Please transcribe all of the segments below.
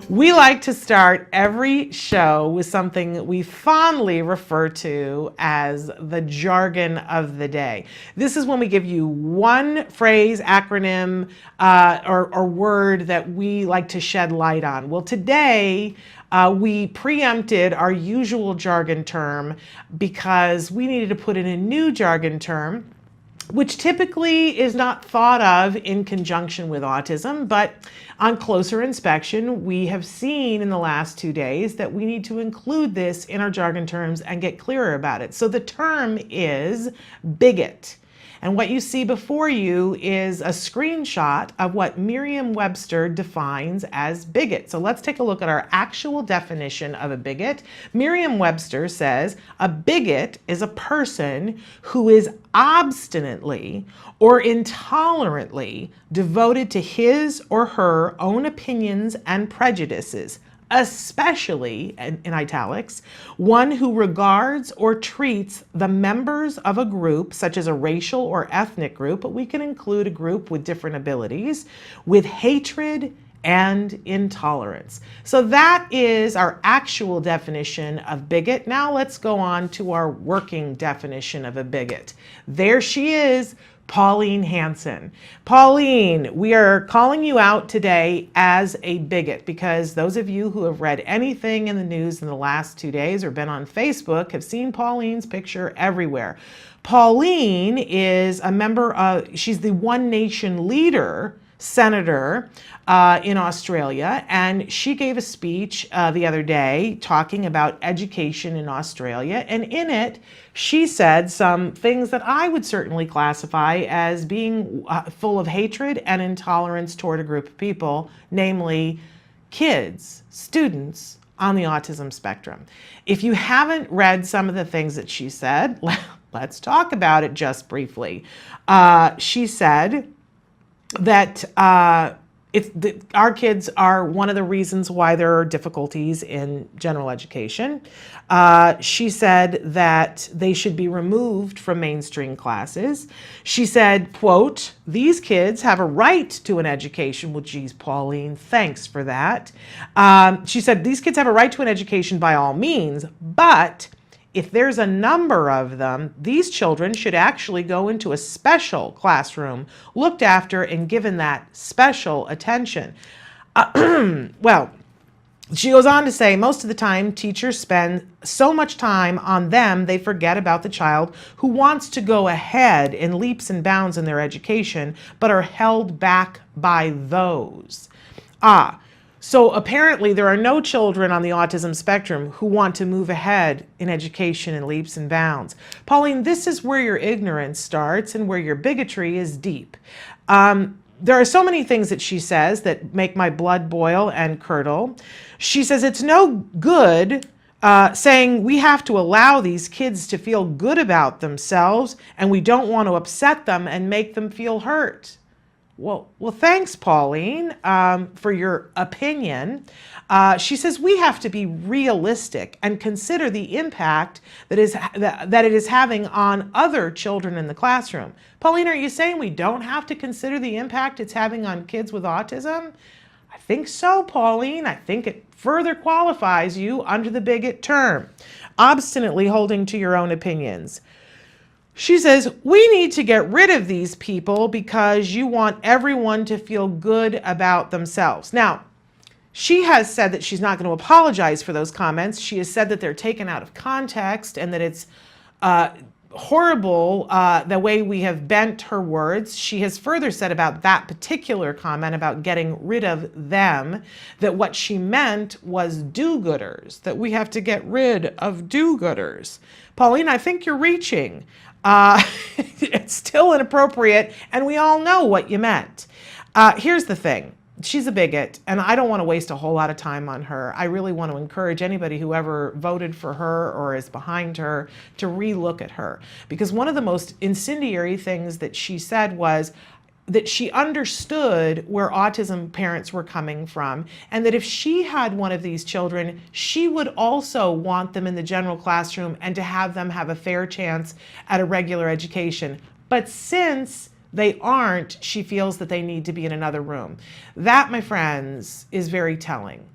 We like to start every show with something that we fondly refer to as the jargon of the day. This is when we give you one phrase, acronym, or word that we like to shed light on. Well, today we preempted our usual jargon term because we needed to put in a new jargon term, which typically is not thought of in conjunction with autism, but on closer inspection, we have seen in the last 2 days that we need to include this in our jargon terms and get clearer about it. So the term is bigot. And what you see before you is a screenshot of what Merriam-Webster defines as bigot. So let's take a look at our actual definition of a bigot. Merriam-Webster says a bigot is a person who is obstinately or intolerantly devoted to his or her own opinions and prejudices, especially, in italics, one who regards or treats the members of a group, such as a racial or ethnic group, but we can include a group with different abilities, with hatred and intolerance. So that is our actual definition of bigot. Now let's go on to our working definition of a bigot. There she is, Pauline Hanson. Pauline, we are calling you out today as a bigot because those of you who have read anything in the news in the last 2 days or been on Facebook have seen Pauline's picture everywhere. Pauline is a member of, she's the One Nation leader, senator in Australia, and she gave a speech the other day talking about education in Australia, and in it she said some things that I would certainly classify as being full of hatred and intolerance toward a group of people, namely kids, students on the autism spectrum. If you haven't read some of the things that she said, let's talk about it just briefly. She said that our kids are one of the reasons why there are difficulties in general education. She said that they should be removed from mainstream classes. She said, quote, "These kids have a right to an education." Well, geez, Pauline, thanks for that. She said, "These kids have a right to an education by all means, but if there's a number of them, these children should actually go into a special classroom, looked after and given that special attention." Well, she goes on to say, most of the time, teachers spend so much time on them, they forget about the child who wants to go ahead in leaps and bounds in their education, but are held back by those. So apparently there are no children on the autism spectrum who want to move ahead in education in leaps and bounds. Pauline, this is where your ignorance starts and where your bigotry is deep. There are so many things that she says that make my blood boil and curdle. She says it's no good saying we have to allow these kids to feel good about themselves and we don't want to upset them and make them feel hurt. Well, thanks, Pauline, for your opinion. She says we have to be realistic and consider the impact that it is having on other children in the classroom. Pauline, are you saying we don't have to consider the impact it's having on kids with autism? I think so, Pauline. I think it further qualifies you under the bigot term, obstinately holding to your own opinions. She says, we need to get rid of these people because you want everyone to feel good about themselves. Now, she has said that she's not going to apologize for those comments. She has said that they're taken out of context and that it's horrible the way we have bent her words. She has further said about that particular comment about getting rid of them, that what she meant was do-gooders, that we have to get rid of do-gooders. Pauline, I think you're reaching. It's still inappropriate, and we all know what you meant. Here's the thing. She's a bigot, and I don't want to waste a whole lot of time on her. I really want to encourage anybody who ever voted for her or is behind her to relook at her. Because one of the most incendiary things that she said was that she understood where autism parents were coming from, and that if she had one of these children, she would also want them in the general classroom and to have them have a fair chance at a regular education. But since they aren't, she feels that they need to be in another room. That, my friends, is very telling.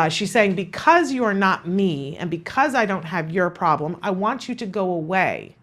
She's saying, because you are not me and because I don't have your problem, I want you to go away.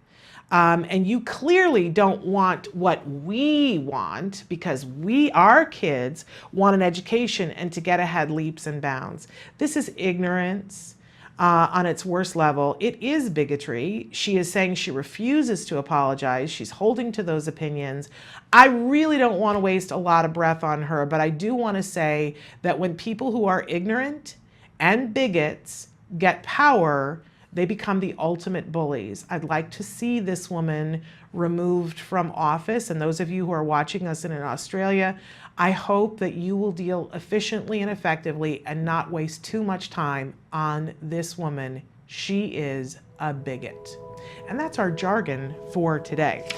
And you clearly don't want what we want, because our kids want an education and to get ahead leaps and bounds. This is ignorance on its worst level. It is bigotry. She is saying she refuses to apologize. She's holding to those opinions. I really don't want to waste a lot of breath on her, but I do want to say that when people who are ignorant and bigots get power, they become the ultimate bullies. I'd like to see this woman removed from office. And those of you who are watching us in Australia, I hope that you will deal efficiently and effectively and not waste too much time on this woman. She is a bigot. And that's our jargon for today.